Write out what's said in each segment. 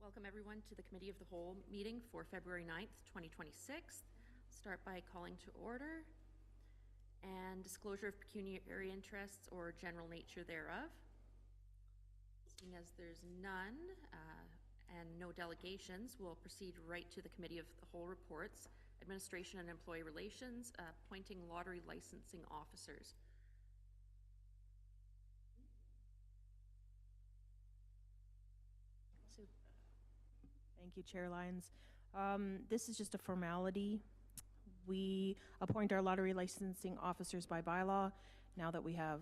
Welcome everyone to the Committee of the Whole meeting for February 9th, 2026. Start by calling to order and disclosure of pecuniary interests or general nature thereof. Seeing as there's none and no delegations, we'll proceed right to the Committee of the Whole reports, Administration and Employee Relations, appointing lottery licensing officers. Sue. Thank you, Chair Lyons. This is just a formality. We appoint our lottery licensing officers by bylaw. Now that we have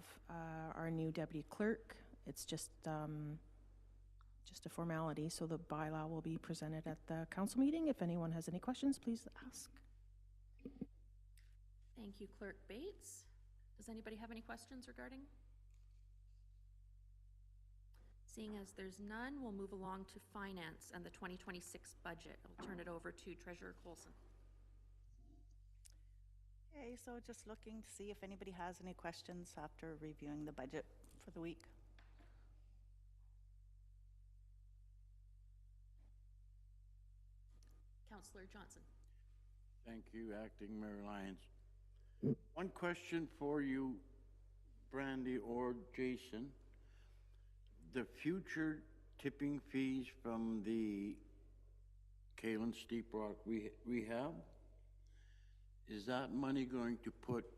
our new deputy clerk, it's just a formality. So the bylaw will be presented at the council meeting. If anyone has any questions, please ask. Thank you, Clerk Bates. Does anybody have any questions regarding? Seeing as there's none, we'll move along to finance and the 2026 budget. I'll turn it over to Treasurer Coulson. Okay, so just looking to see if anybody has any questions after reviewing the budget for the week. Councillor Johnson. Thank you, Acting Mayor Lyons. One question for you, Brandy or Jason. The future tipping fees from the Kalen Steep Rock rehab, is that money going to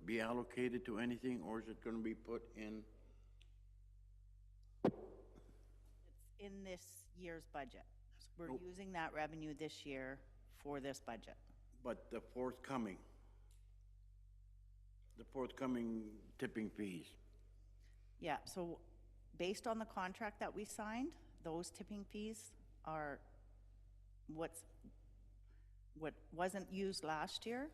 be allocated to anything, or is it going to be put in? It's in this year's budget. We're using that revenue this year for this budget. But the forthcoming tipping fees? Yeah, so based on the contract that we signed, those tipping fees are what wasn't used last year.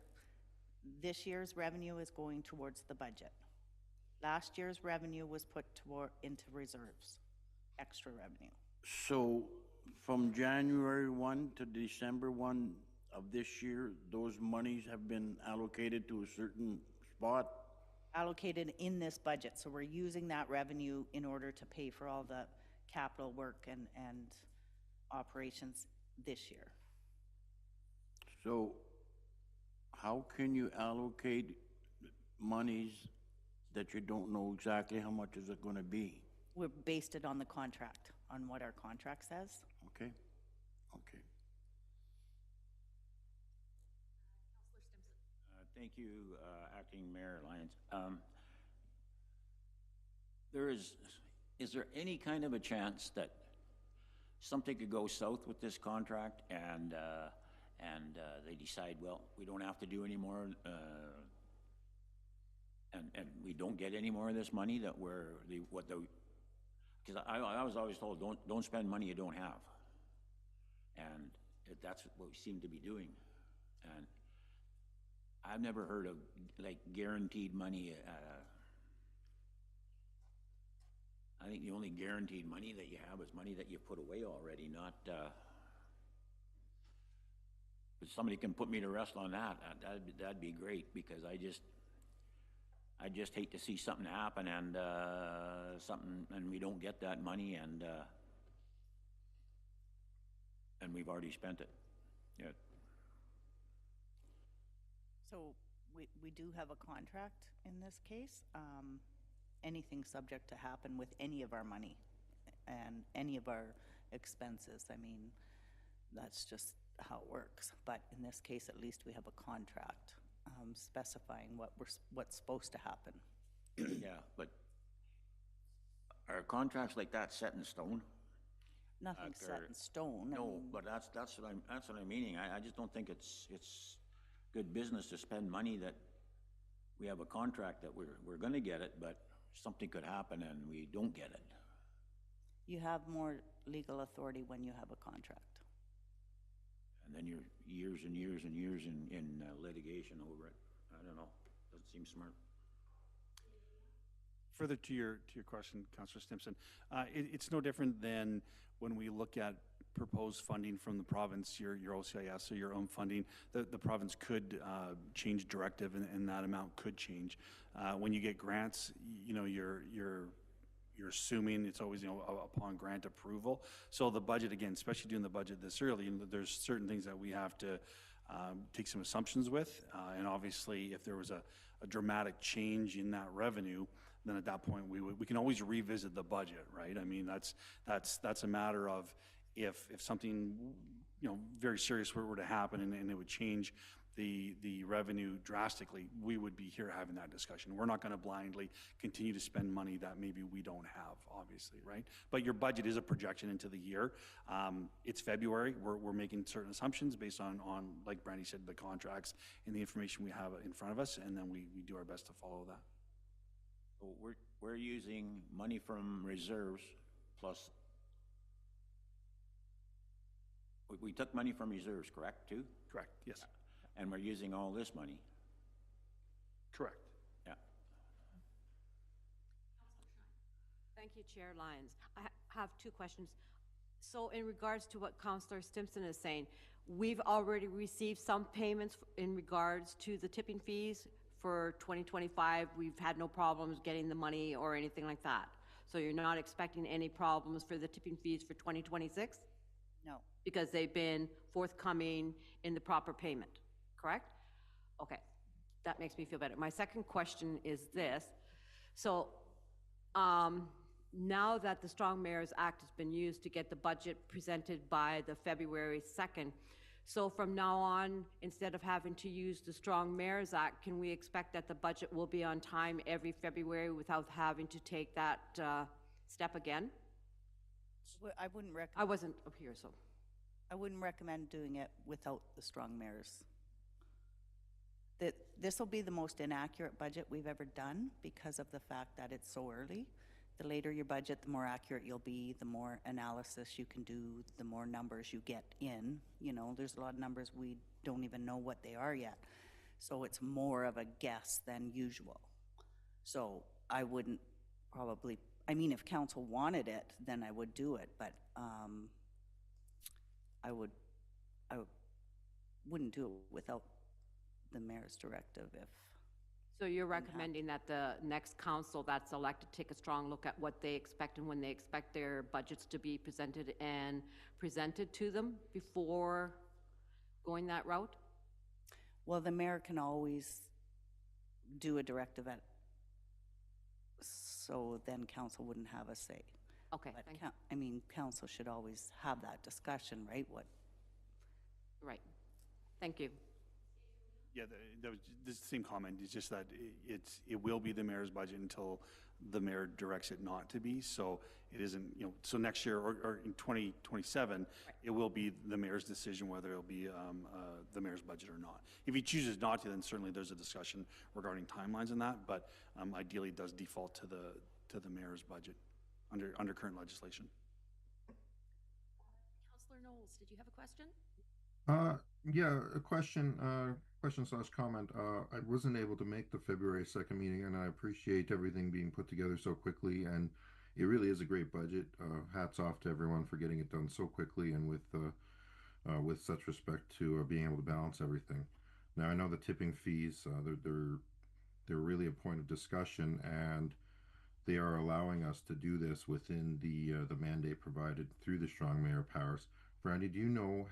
This year's revenue is going towards the budget. Last year's revenue was put into reserves, extra revenue. So from January 1 to December 1 of this year, those monies have been allocated to a certain spot? Allocated in this budget, so we're using that revenue in order to pay for all the capital work and operations this year. So how can you allocate monies that you don't know exactly how much is it going to be? We're based it on the contract, on what our contract says. Okay, okay. Councillor Stimson. Thank you, Acting Mayor Lyons. Is there any kind of a chance that something could go south with this contract and they decide, well, we don't have to do any more, and we don't get any more of this money that because I was always told, don't spend money you don't have, and that's what we seem to be doing, and I've never heard of like guaranteed money. I think the only guaranteed money that you have is money that you put away already, not. If somebody can put me to rest on that, that'd be great, because I just hate to see something happen and we don't get that money and we've already spent it. Yeah. So we do have a contract in this case. Anything subject to happen with any of our money and any of our expenses. I mean, that's just how it works. But in this case, at least we have a contract specifying what's supposed to happen. Yeah, but are contracts like that set in stone? Nothing's set in stone. No, but that's what I'm meaning. I just don't think it's good business to spend money that we have a contract that we're going to get it, but something could happen and we don't get it. You have more legal authority when you have a contract. And then you're years and years and years in litigation over it. I don't know. Doesn't seem smart. Further to your question, Councillor Stimson, it's no different than when we look at proposed funding from the province, your OCIS or your own funding. The province could change directive, and that amount could change. When you get grants, you know, your you're assuming it's always, upon grant approval. So the budget, again, especially doing the budget this early, there's certain things that we have to take some assumptions with. And obviously, if there was a dramatic change in that revenue, then at that point, we can always revisit the budget, right? I mean, that's a matter of if something, very serious were to happen and it would change the revenue drastically, we would be here having that discussion. We're not going to blindly continue to spend money that maybe we don't have, obviously, right? But your budget is a projection into the year. It's February. We're making certain assumptions based on, like Brandy said, the contracts and the information we have in front of us, and then we do our best to follow that. So we're using money from reserves plus, we took money from reserves, correct, too? Correct, yes. And we're using all this money? Correct. Yeah. Thank you, Chair Lyons. I have two questions. So in regards to what Councillor Stimson is saying, we've already received some payments in regards to the tipping fees for 2025. We've had no problems getting the money or anything like that. So you're not expecting any problems for the tipping fees for 2026? No. Because they've been forthcoming in the proper payment, correct? Okay, that makes me feel better. My second question is this. So now that the Strong Mayors Act has been used to get the budget presented by the February 2nd, so from now on, instead of having to use the Strong Mayors Act, can we expect that the budget will be on time every February without having to take that step again? I wouldn't recommend. I wasn't up here, so. I wouldn't recommend doing it without the strong mayors. This will be the most inaccurate budget we've ever done because of the fact that it's so early. The later your budget, the more accurate you'll be, the more analysis you can do, the more numbers you get in. There's a lot of numbers we don't even know what they are yet. So it's more of a guess than usual. So I wouldn't probably, if council wanted it, then I would do it, but I wouldn't do it without the mayor's directive if. So you're recommending that the next council that's elected take a strong look at what they expect and when they expect their budgets to be presented to them before going that route? Well, the mayor can always do a directive so then council wouldn't have a say. Okay, But thank you. council should always have that discussion, right? Right. Thank you. Yeah, that was the same comment. It's just that it will be the mayor's budget until the mayor directs it not to be. So it isn't, so next year or in 2027, it will be the mayor's decision whether it'll be the mayor's budget or not. If he chooses not to, then certainly there's a discussion regarding timelines and that, but ideally it does default to the mayor's budget under current legislation. Councillor Knowles, did you have a question? Yeah, a question / comment. I wasn't able to make the February 2nd meeting, and I appreciate everything being put together so quickly, and it really is a great budget. Hats off to everyone for getting it done so quickly and with such respect to being able to balance everything. Now, I know the tipping fees, they're really a point of discussion, and they are allowing us to do this within the mandate provided through the strong mayor powers. Brandy, do you know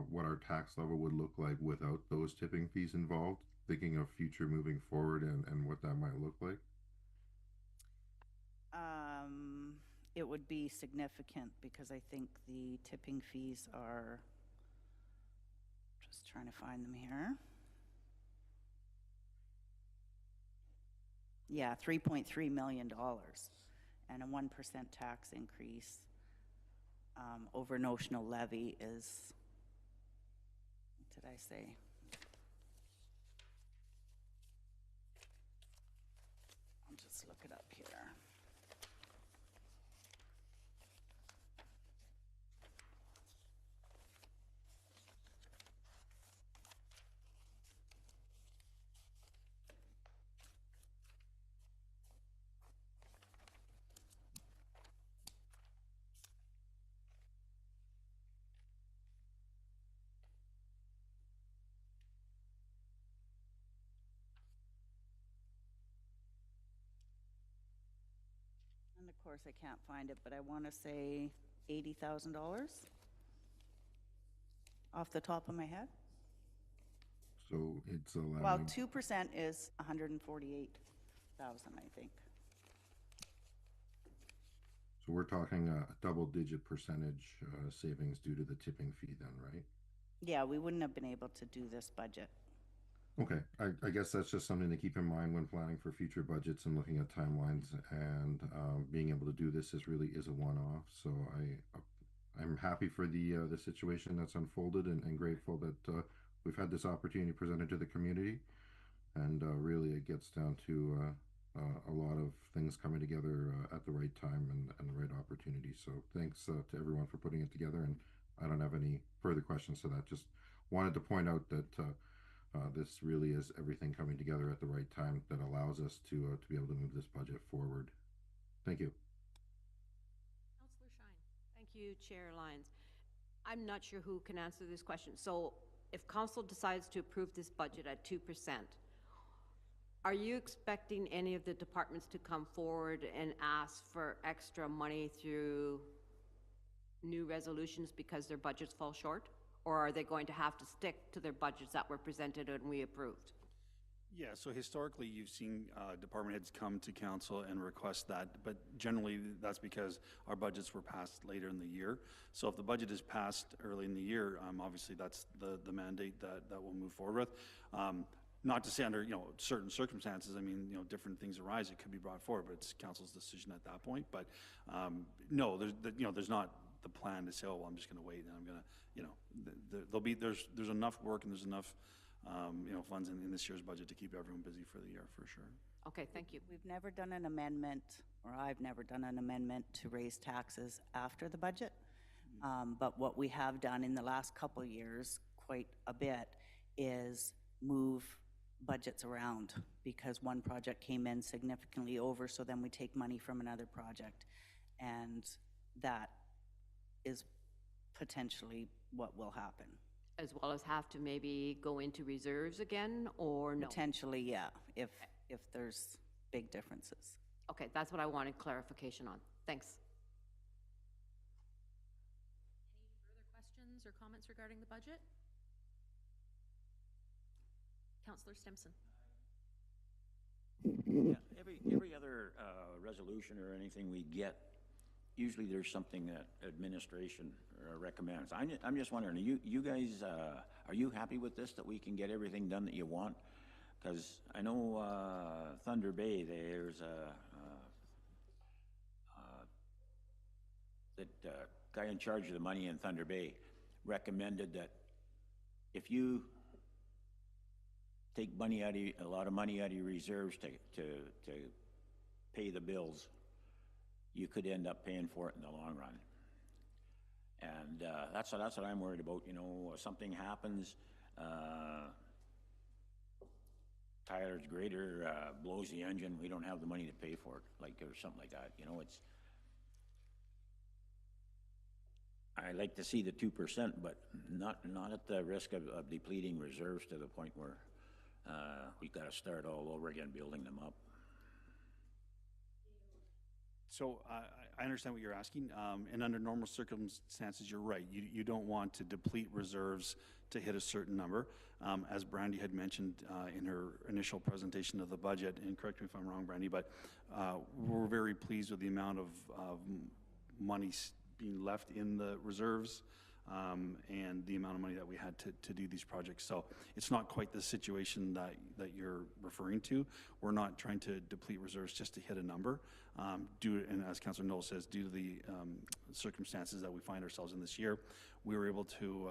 what our tax level would look like without those tipping fees involved? Thinking of future moving forward and what that might look like? It would be significant because I think the tipping fees are, just trying to find them here. Yeah, $3.3 million and a 1% tax increase over notional levy is, what did I say? I'll just look it up here. course, I can't find it, but I want to say $80,000 off the top of my head. So it's allowing. Well, 2% is 148,000, I think. So we're talking a double-digit percentage savings due to the tipping fee then, right? Yeah, we wouldn't have been able to do this budget. Okay, I guess that's just something to keep in mind when planning for future budgets and looking at timelines, and being able to do this is really is a one-off. So I'm happy for the situation that's unfolded, and grateful that we've had this opportunity presented to the community, and really it gets down to a lot of things coming together at the right time and the right opportunity. So thanks to everyone for putting it together, and I don't have any further questions to that. Just wanted to point out that this really is everything coming together at the right time that allows us to be able to move this budget forward. Thank you. Counselor Shine. Thank you, Chair Lyons. I'm not sure who can answer this question. So if council decides to approve this budget at 2%, are you expecting any of the departments to come forward and ask for extra money through new resolutions because their budgets fall short? Or are they going to have to stick to their budgets that were presented and we approved? Yeah, so historically, you've seen department heads come to council and request that, but generally, that's because our budgets were passed later in the year. So if the budget is passed early in the year, obviously, that's the mandate that we'll move forward with. Not to say under, certain circumstances, I mean, different things arise, it could be brought forward, but it's council's decision at that point. But no, there's not the plan to say, oh, well, I'm just going to wait and I'm going to, there's enough work and there's enough, funds in this year's budget to keep everyone busy for the year, for sure. Okay, thank you. We've never done an amendment, or I've never done an amendment to raise taxes after the budget. But what we have done in the last couple of years, quite a bit, is move budgets around because one project came in significantly over, so then we take money from another project. And that is potentially what will happen. As well as have to maybe go into reserves again, or no? Potentially, yeah, if there's big differences. Okay, that's what I wanted clarification on. Thanks. Any further questions or comments regarding the budget? Counselor Stimson. Yeah, every other resolution or anything we get, usually there's something that administration recommends. I'm just wondering, you guys, are you happy with this, that we can get everything done that you want? Because I know Thunder Bay, there's that guy in charge of the money in Thunder Bay recommended that if you take money out of, a lot of money out of your reserves to pay the bills, you could end up paying for it in the long run. And that's what I'm worried about. Something happens, Tyler's grader blows the engine, we don't have the money to pay for it, or something like that. I like to see the 2%, but not at the risk of depleting reserves to the point where we've got to start all over again building them up. So I understand what you're asking, and under normal circumstances, you're right. You don't want to deplete reserves to hit a certain number. As Brandy had mentioned in her initial presentation of the budget, and correct me if I'm wrong, Brandy, but we're very pleased with the amount of money being left in the reserves and the amount of money that we had to do these projects. So it's not quite the situation that you're referring to. We're not trying to deplete reserves just to hit a number. And as Councillor Knoll says, due to the circumstances that we find ourselves in this year, we were able to,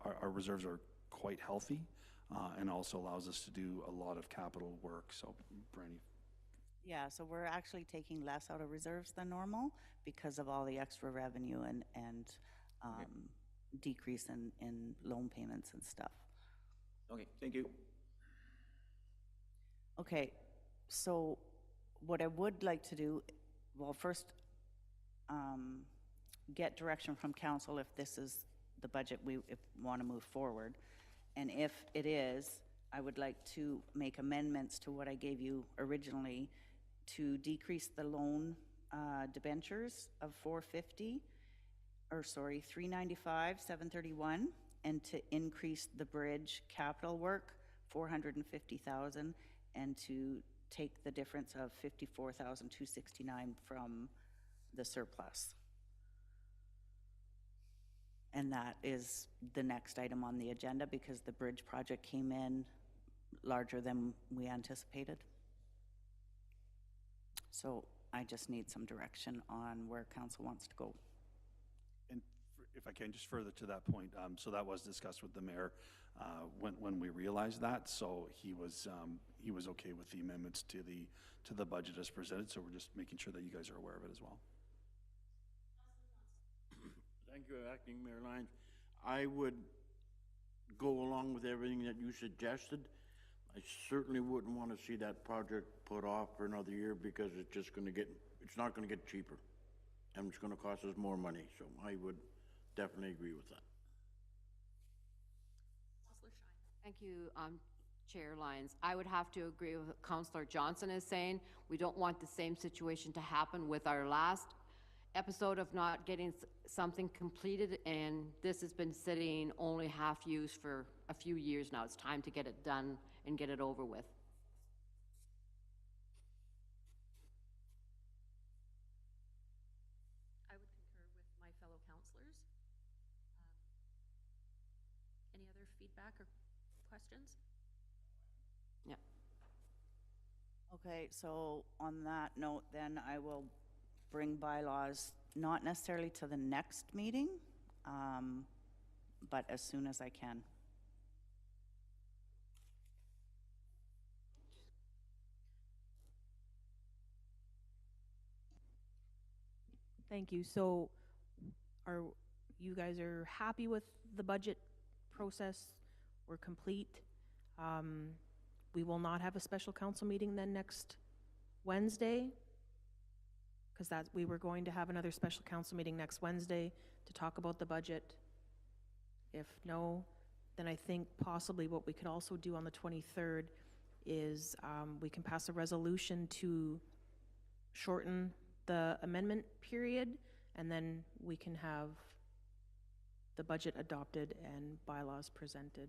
our reserves are quite healthy and also allows us to do a lot of capital work. So, Brandy. Yeah, so we're actually taking less out of reserves than normal because of all the extra revenue and decrease in loan payments and stuff. Okay, thank you. Okay, so what I would like to do, well, first, get direction from council if this is the budget we want to move forward. And if it is, I would like to make amendments to what I gave you originally to decrease the loan debentures of 450, or sorry, 395, 731, and to increase the bridge capital work 450,000, and to take the difference of 54,269 from the surplus. And that is the next item on the agenda because the bridge project came in larger than we anticipated. So I just need some direction on where council wants to go. And if I can, just further to that point, so that was discussed with the mayor when we realized that. So he was okay with the amendments to the budget as presented. So we're just making sure that you guys are aware of it as well. Thank you, Acting Mayor Lyons. I would go along with everything that you suggested. I certainly wouldn't want to see that project put off for another year because it's just going to get, it's not going to get cheaper. And it's going to cost us more money. So I would definitely agree with that. Councillor Shine. Thank you, Chair Lyons. I would have to agree with what Councillor Johnson is saying. We don't want the same situation to happen with our last episode of not getting something completed, and this has been sitting only half used for a few years now. It's time to get it done and get it over with. I would concur with my fellow councillors. Any other feedback or questions? Yeah. Okay, so on that note, then I will bring bylaws, not necessarily to the next meeting, but as soon as I can. Thank you. So are you guys are happy with the budget process? We're complete. We will not have a special council meeting then next Wednesday, because we were going to have another special council meeting next Wednesday to talk about the budget. If no, then I think possibly what we could also do on the 23rd is we can pass a resolution to shorten the amendment period, and then we can have the budget adopted and bylaws presented.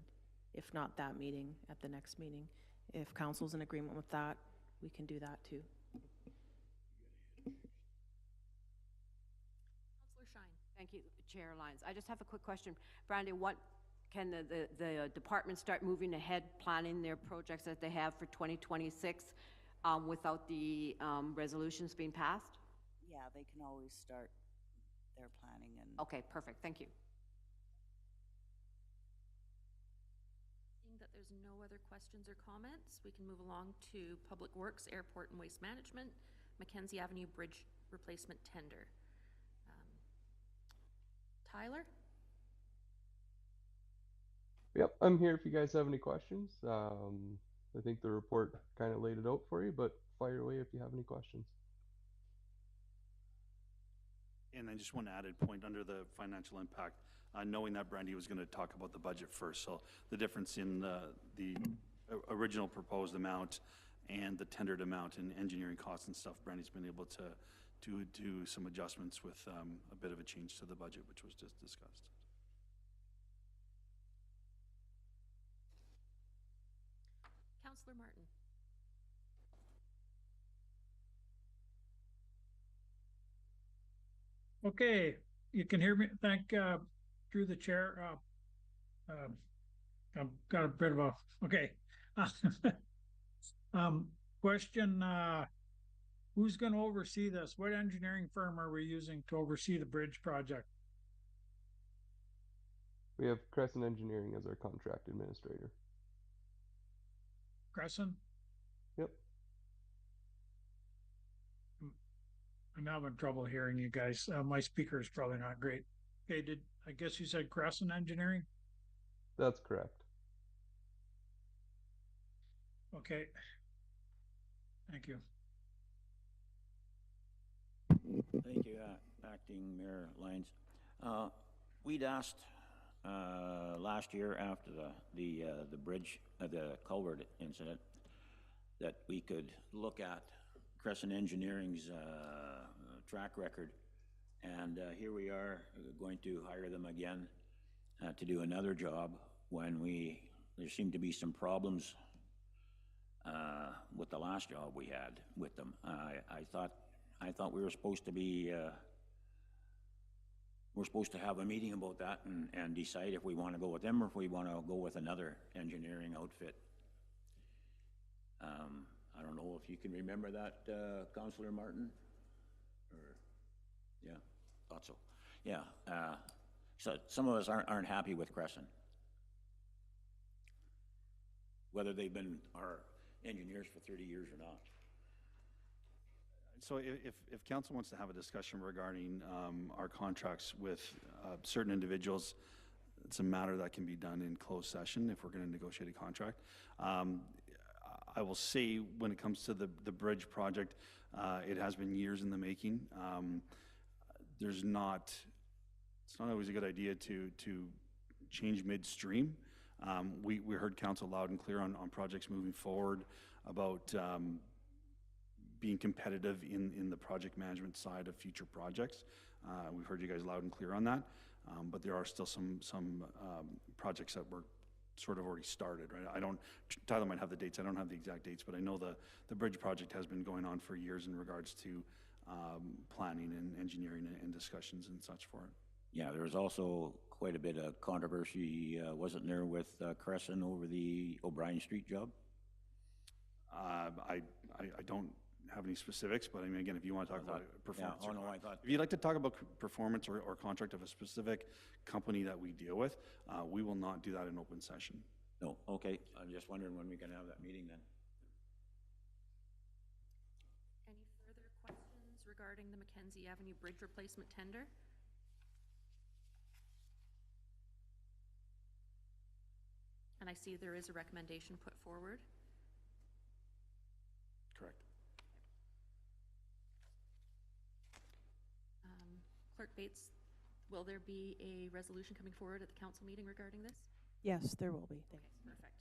If not that meeting, at the next meeting. If council's in agreement with that, we can do that too. Councillor Shine. Thank you, Chair Lyons. I just have a quick question. Brandy, what can the department start moving ahead, planning their projects that they have for 2026 without the resolutions being passed? Yeah, they can always start their planning and. Okay, perfect. Thank you. Seeing that there's no other questions or comments, we can move along to Public Works, Airport and Waste Management, Mackenzie Avenue Bridge Replacement Tender. Tyler? Yep, I'm here if you guys have any questions. I think the report kind of laid it out for you, but fire away if you have any questions. And then just one added point under the financial impact, knowing that Brandy was going to talk about the budget first. So the difference in the original proposed amount and the tendered amount in engineering costs and stuff, Brandy's been able to do some adjustments with a bit of a change to the budget, which was just discussed. Councillor Martin. Okay, you can hear me. Through the chair. I've got a bit of a, okay. Question, who's going to oversee this? What engineering firm are we using to oversee the bridge project? We have Crescent Engineering as our contract administrator. Crescent? Yep. I'm having trouble hearing you guys. My speaker is probably not great. Okay, I guess you said Crescent Engineering? That's correct. Okay. Thank you. Thank you, Acting Mayor Lyons. We'd asked last year after the bridge, the culvert incident, that we could look at Crescent Engineering's track record. And here we are going to hire them again to do another job when there seemed to be some problems with the last job we had with them. I thought we were supposed to be, we're supposed to have a meeting about that and decide if we want to go with them or if we want to go with another engineering outfit. I don't know if you can remember that, Councillor Martin? Or, yeah, thought so. Yeah, so some of us aren't happy with Crescent. Whether they've been our engineers for 30 years or not. So if council wants to have a discussion regarding our contracts with certain individuals, it's a matter that can be done in closed session if we're going to negotiate a contract. I will say when it comes to the bridge project, it has been years in the making. It's not always a good idea to change midstream. We heard council loud and clear on projects moving forward about being competitive in the project management side of future projects. We've heard you guys loud and clear on that, but there are still some projects that were sort of already started, right? Tyler might have the dates, I don't have the exact dates, but I know the bridge project has been going on for years in regards to planning and engineering and discussions and such for it. Yeah, there was also quite a bit of controversy, wasn't there, with Crescent over the O'Brien Street job? I don't have any specifics, but I mean, again, if you want to talk about performance, yeah, I thought. If you'd like to talk about performance or contract of a specific company that we deal with, we will not do that in open session. No, okay. I'm just wondering when we can have that meeting then. Any further questions regarding the Mackenzie Avenue Bridge replacement tender? And I see there is a recommendation put forward. Correct. Clerk Bates, will there be a resolution coming forward at the council meeting regarding this? Yes, there will be. Thank you. Perfect.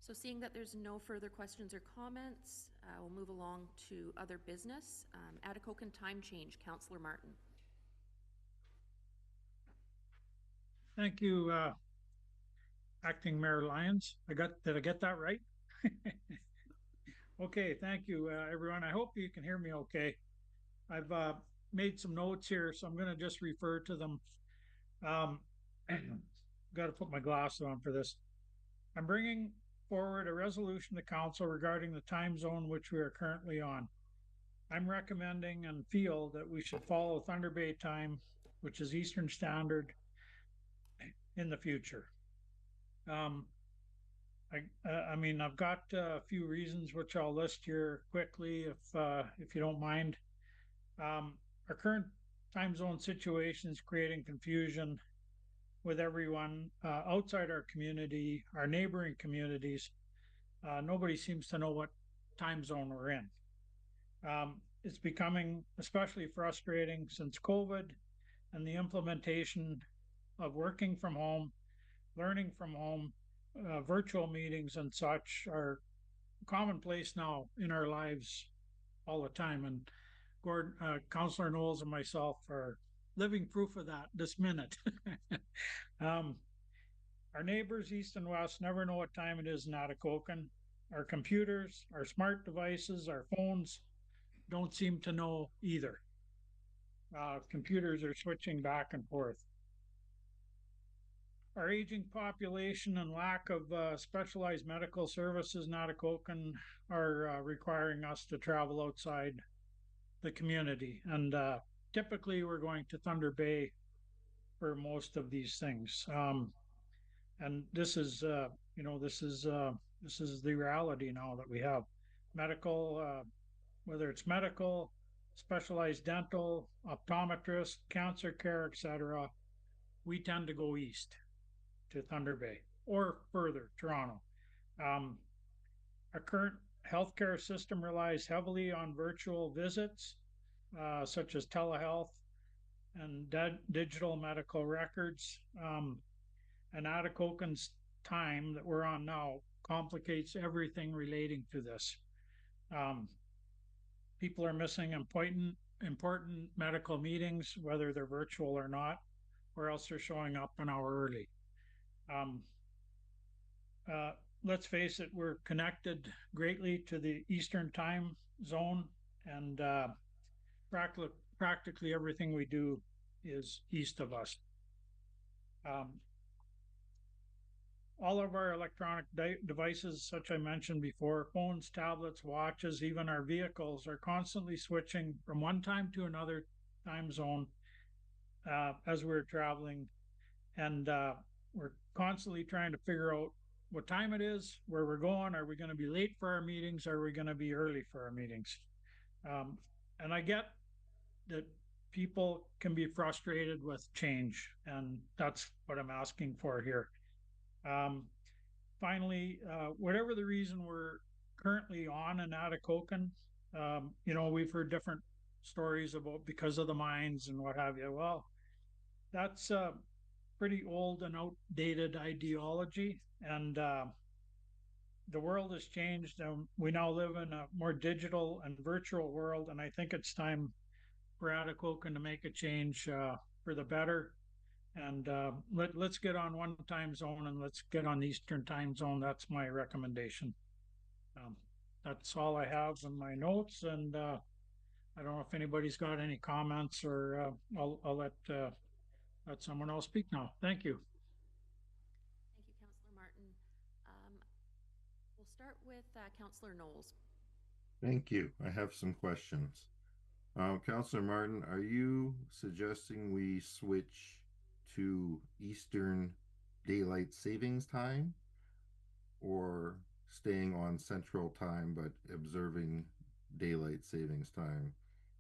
So seeing that there's no further questions or comments, we'll move along to other business. Atikokan time change, Councillor Martin. Thank you, Acting Mayor Lyons. Did I get that right? Okay, thank you, everyone. I hope you can hear me okay. I've made some notes here, so I'm going to just refer to them. Got to put my glasses on for this. I'm bringing forward a resolution to council regarding the time zone which we are currently on. I'm recommending and feel that we should follow Thunder Bay time, which is Eastern Standard, in the future. I mean, I've got a few reasons which I'll list here quickly if you don't mind. Our current time zone situation is creating confusion with everyone outside our community, our neighboring communities. Nobody seems to know what time zone we're in. It's becoming especially frustrating since COVID and the implementation of working from home, learning from home, virtual meetings and such are commonplace now in our lives all the time. And Gordon, Councillor Knowles and myself are living proof of that this minute. Our neighbors east and west never know what time it is in Atikokan. Our computers, our smart devices, our phones don't seem to know either. Computers are switching back and forth. Our aging population and lack of specialized medical services in Atikokan are requiring us to travel outside the community. And typically we're going to Thunder Bay for most of these things. And this is, you know, this is the reality now that we have. Medical, whether it's medical, specialized dental, optometrist, cancer care, etc., we tend to go east to Thunder Bay or further, Toronto. Our current healthcare system relies heavily on virtual visits, such as telehealth and digital medical records. And Atikokan's time that we're on now complicates everything relating to this. people are missing important medical meetings, whether they're virtual or not, or else they're showing up an hour early. Um, let's face it, we're connected greatly to the Eastern time zone, and practically everything we do is east of us. All of our electronic devices, such I mentioned before, phones, tablets, watches, even our vehicles are constantly switching from one time to another time zone as we're traveling. And we're constantly trying to figure out what time it is, where we're going. Are we going to be late for our meetings? Are we going to be early for our meetings? And I get that people can be frustrated with change, and that's what I'm asking for here. Finally, whatever the reason we're currently on in Atikokan, we've heard different stories about because of the mines and what have you. Well, that's pretty old and outdated ideology, and the world has changed, and we now live in a more digital and virtual world, and I think it's time for Atikokan to make a change for the better. And let's get on one time zone and let's get on the Eastern time zone. That's my recommendation. That's all I have in my notes, and I don't know if anybody's got any comments, or I'll let someone else speak now. Thank you. Thank you, Councillor Martin. We'll start with Councillor Knowles. Thank you. I have some questions. Councillor Martin, are you suggesting we switch to Eastern Daylight Savings Time, or staying on Central Time but observing Daylight Savings Time,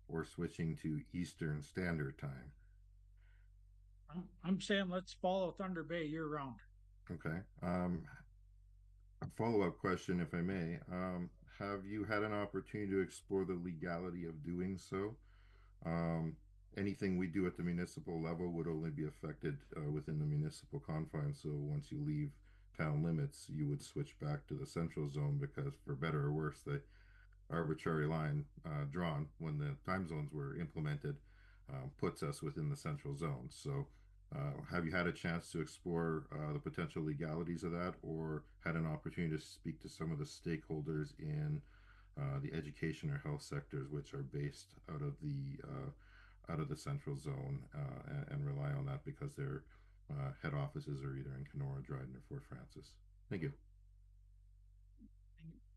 or switching to Eastern Standard Time? I'm saying let's follow Thunder Bay year round. Okay. A follow-up question, if I may. Have you had an opportunity to explore the legality of doing so? Anything we do at the municipal level would only be affected within the municipal confines. So once you leave town limits, you would switch back to the central zone, because for better or worse, the arbitrary line drawn when the time zones were implemented puts us within the central zone. So have you had a chance to explore the potential legalities of that, or had an opportunity to speak to some of the stakeholders in the education or health sectors, which are based out of the central zone and rely on that because their head offices are either in Kenora, Dryden, or Fort Francis? Thank you.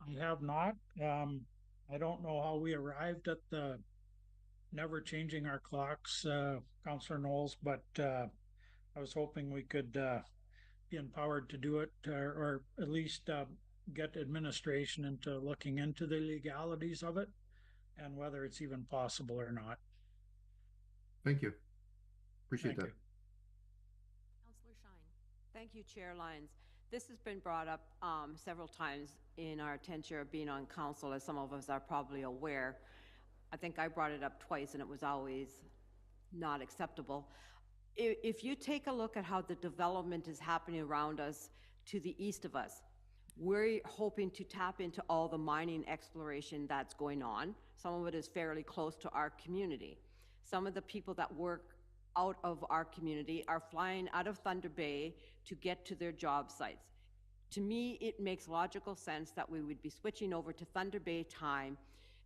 I have not. I don't know how we arrived at the never changing our clocks, Councillor Knowles, but I was hoping we could be empowered to do it, or at least get administration into looking into the legalities of it and whether it's even possible or not. Thank you. Appreciate Thank that. you. Councillor Shine. Thank you, Chair Lyons. This has been brought up several times in our tenure of being on council, as some of us are probably aware. I think I brought it up twice and it was always not acceptable. If you take a look at how the development is happening around us to the east of us, we're hoping to tap into all the mining exploration that's going on. Some of it is fairly close to our community. Some of the people that work out of our community are flying out of Thunder Bay to get to their job sites. To me, it makes logical sense that we would be switching over to Thunder Bay time.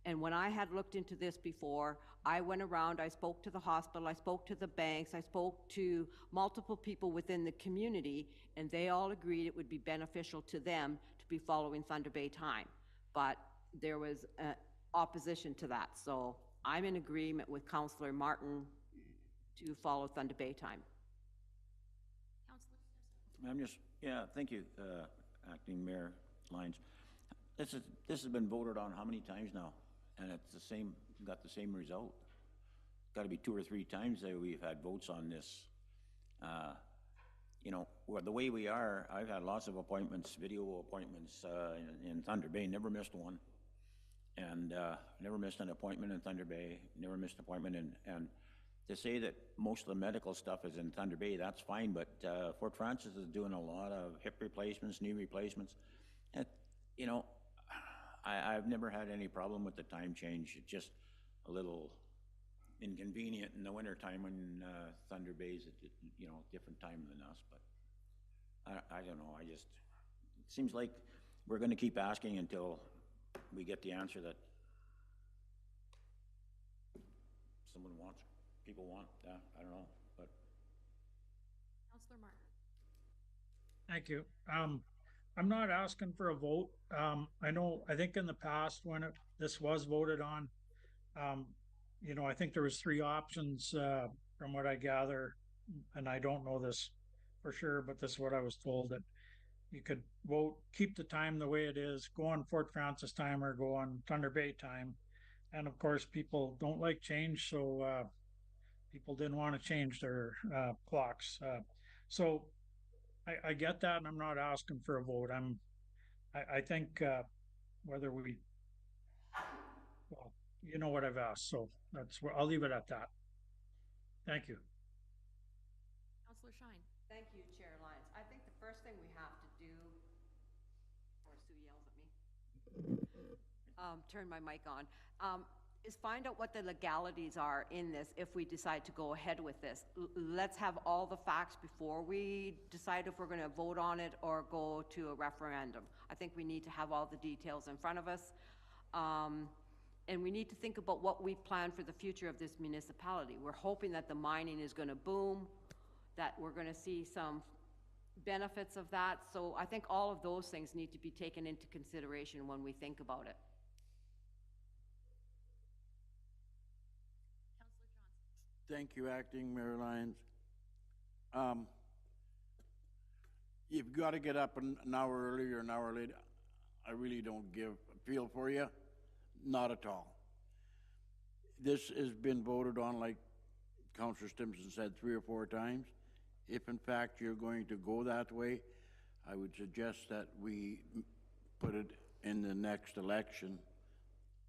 And when I had looked into this before, I went around, I spoke to the hospital, I spoke to the banks, I spoke to multiple people within the community, and they all agreed it would be beneficial to them to be following Thunder Bay time. But there was opposition to that. So I'm in agreement with Councillor Martin to follow Thunder Bay time. Councillor Yeah, thank you, Acting Mayor Lyons. This has been voted on how many times now? And it's the same, got the same result. Got to be 2 or 3 times that we've had votes on this. The way we are, I've had lots of appointments, video appointments in Thunder Bay, never missed one. And never missed an appointment in Thunder Bay, never missed an appointment and to say that most of the medical stuff is in Thunder Bay, that's fine, but Fort Francis is doing a lot of hip replacements, knee replacements. And, I've never had any problem with the time change. It's just a little inconvenient in the wintertime when Thunder Bay's at, you know, different time than us, but I don't know, it seems like we're gonna keep asking until we get the answer that people want, I don't know, but. Counselor Martin. Thank you. I'm not asking for a vote. I think in the past when this was voted on, you know, I think there was three options, from what I gather, and I don't know this for sure, but this is what I was told, that you could vote, keep the time the way it is, go on Fort Francis time or go on Thunder Bay time. And of course, people don't like change, so people didn't want to change their clocks. So I get that, and I'm not asking for a vote. I think whether we, well, you know what I've asked, so that's where I'll leave it at that. Thank you. Counselor Shine. Thank you, Chair Lyons. I think the first thing we have to do, before Sue yells at me, turn my mic on, is find out what the legalities are in this if we decide to go ahead with this. Let's have all the facts before we decide if we're going to vote on it or go to a referendum. I think we need to have all the details in front of us. And we need to think about what we plan for the future of this municipality. We're hoping that the mining is going to boom, that we're going to see some benefits of that. So I think all of those things need to be taken into consideration when we think about it. Thank you, Acting Mayor Lyons. You've got to get up an hour early or an hour late. I really don't give a feel for you. Not at all. This has been voted on, like Councillor Stimson said, 3 or 4 times. If in fact you're going to go that way, I would suggest that we put it in the next election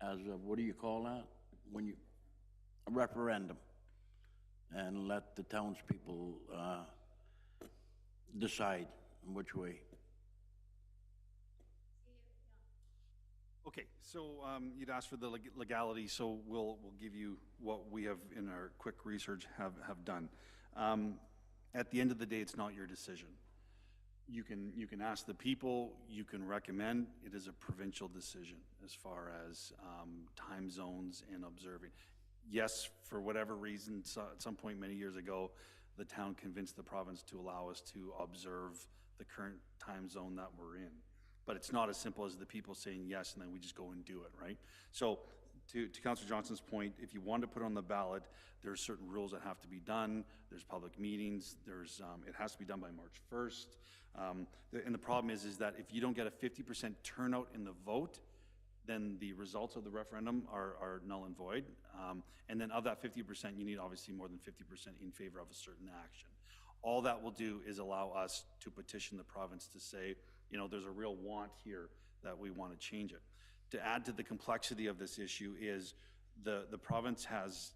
as a, what do you call that? A referendum. And let the townspeople decide which way. Okay, so you'd asked for the legality, so we'll give you what we have in our quick research have done. At the end of the day, it's not your decision. You can ask the people, you can recommend. It is a provincial decision as far as time zones and observing. Yes, for whatever reason, at some point many years ago, the town convinced the province to allow us to observe the current time zone that we're in. But it's not as simple as the people saying yes and then we just go and do it, right? So to Councillor Johnson's point, if you want to put it on the ballot, there's certain rules that have to be done. There's public meetings. There's it has to be done by March 1st. And the problem is that if you don't get a 50% turnout in the vote, then the results of the referendum are null and void. And then of that 50%, you need obviously more than 50% in favor of a certain action. All that will do is allow us to petition the province to say, you know, there's a real want here that we want to change it. To add to the complexity of this issue is the province has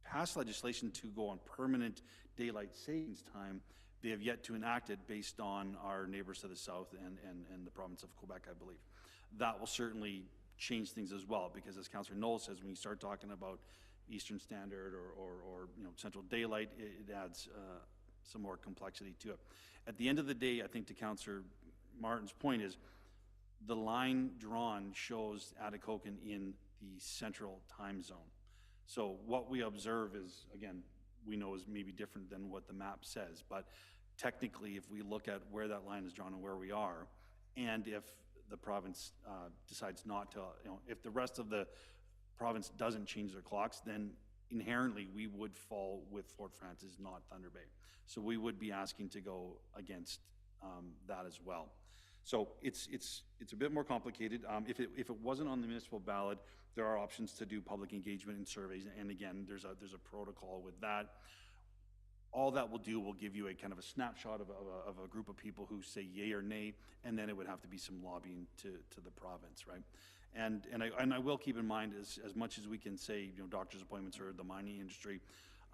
passed legislation to go on permanent daylight savings time. They have yet to enact it based on our neighbors to the south and the province of Quebec, I believe. That will certainly change things as well, because as Councillor Knoll says, when you start talking about Eastern Standard or you know, Central Daylight, it adds some more complexity to it. At the end of the day, I think to Councillor Martin's point is, the line drawn shows Atikokan in the central time zone. So what we observe is, again, we know is maybe different than what the map says, but technically if we look at where that line is drawn and where we are, and if the province decides not to, you know, if the rest of the province doesn't change their clocks, then inherently we would fall with Fort Francis, not Thunder Bay. So we would be asking to go against that as well. So it's a bit more complicated. If it wasn't on the municipal ballot, there are options to do public engagement and surveys. And again, there's a protocol with that. All that will do will give you a kind of a snapshot of a group of people who say yay or nay, and then it would have to be some lobbying to the province, right? And I will keep in mind, as much as we can say, you know, doctor's appointments or the mining industry,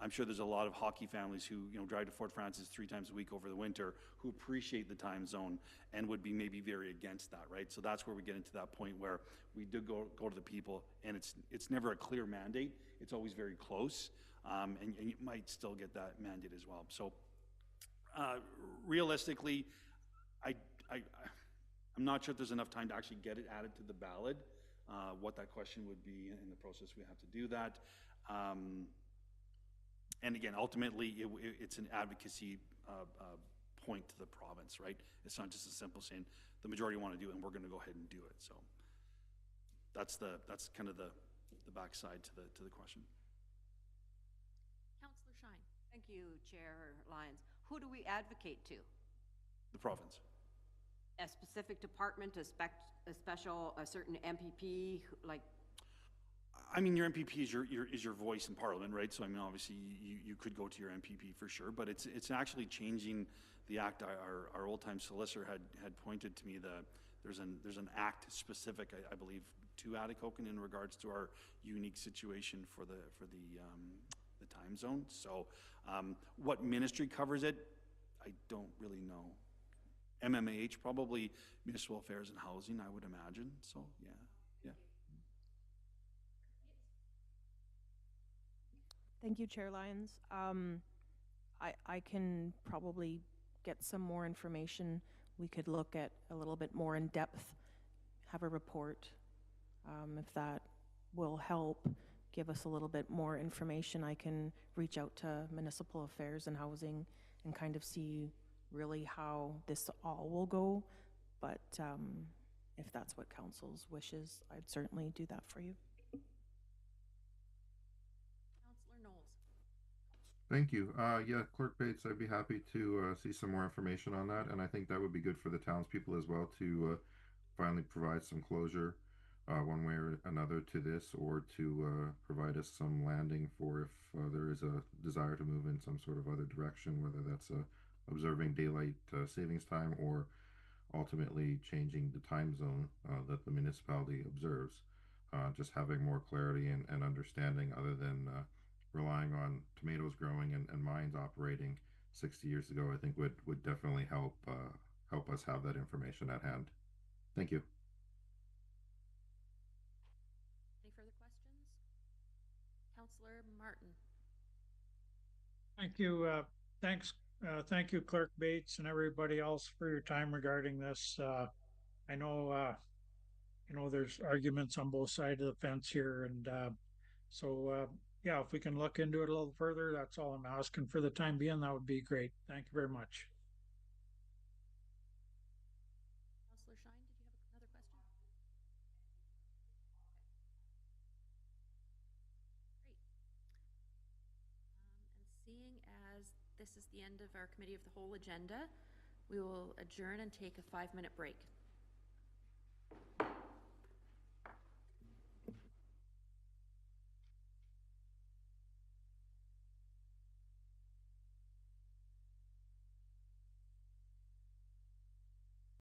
I'm sure there's a lot of hockey families who, drive to Fort Francis 3 times a week over the winter, who appreciate the time zone and would be maybe very against that, right? So that's where we get into that point where we do go to the people, and it's never a clear mandate. It's always very close, and you might still get that mandate as well. So realistically, I'm not sure if there's enough time to actually get it added to the ballot, what that question would be in the process. We have to do that. And again, ultimately, it's an advocacy point to the province, right? It's not just a simple saying the majority want to do it and we're going to go ahead and do it. So that's kind of the backside to the question. Councillor Shine. Thank you, Chair Lyons. Who do we advocate to? The province. A specific department, a certain MPP, like? I mean, your MPP is your voice in Parliament, right? So I mean, obviously, you could go to your MPP for sure, but it's actually changing the act. Our old-time solicitor had pointed to me that there's an act specific, I believe, to Atikokan in regards to our unique situation for the time zone. So, what ministry covers it, I don't really know. MMAH, probably Municipal Affairs and Housing, I would imagine. So, yeah. Thank you, Chair Lyons. I can probably get some more information. We could look at a little bit more in depth, have a report, if that will help give us a little bit more information. I can reach out to Municipal Affairs and Housing and kind of see really how this all will go. But if that's what council's wishes, I'd certainly do that for you. Thank you. Yeah, Clerk Bates, I'd be happy to see some more information on that, and I think that would be good for the townspeople as well to finally provide some closure one way or another to this, or to provide us some landing for if there is a desire to move in some sort of other direction, whether that's observing daylight savings time or ultimately changing the time zone that the municipality observes. Just having more clarity and understanding other than relying on tomatoes growing and mines operating 60 years ago, I think would definitely help us have that information at hand. Thank you. Any further questions? Councillor Martin. Thank you. Thank you, Clerk Bates and everybody else for your time regarding this. I know, there's arguments on both sides of the fence here, and yeah, if we can look into it a little further, that's all I'm asking for the time being. That would be great. Thank you very much. Councillor Shine, did you have another question? Great. And seeing as this is the end of our Committee of the Whole agenda, we will adjourn and take a 5-minute break.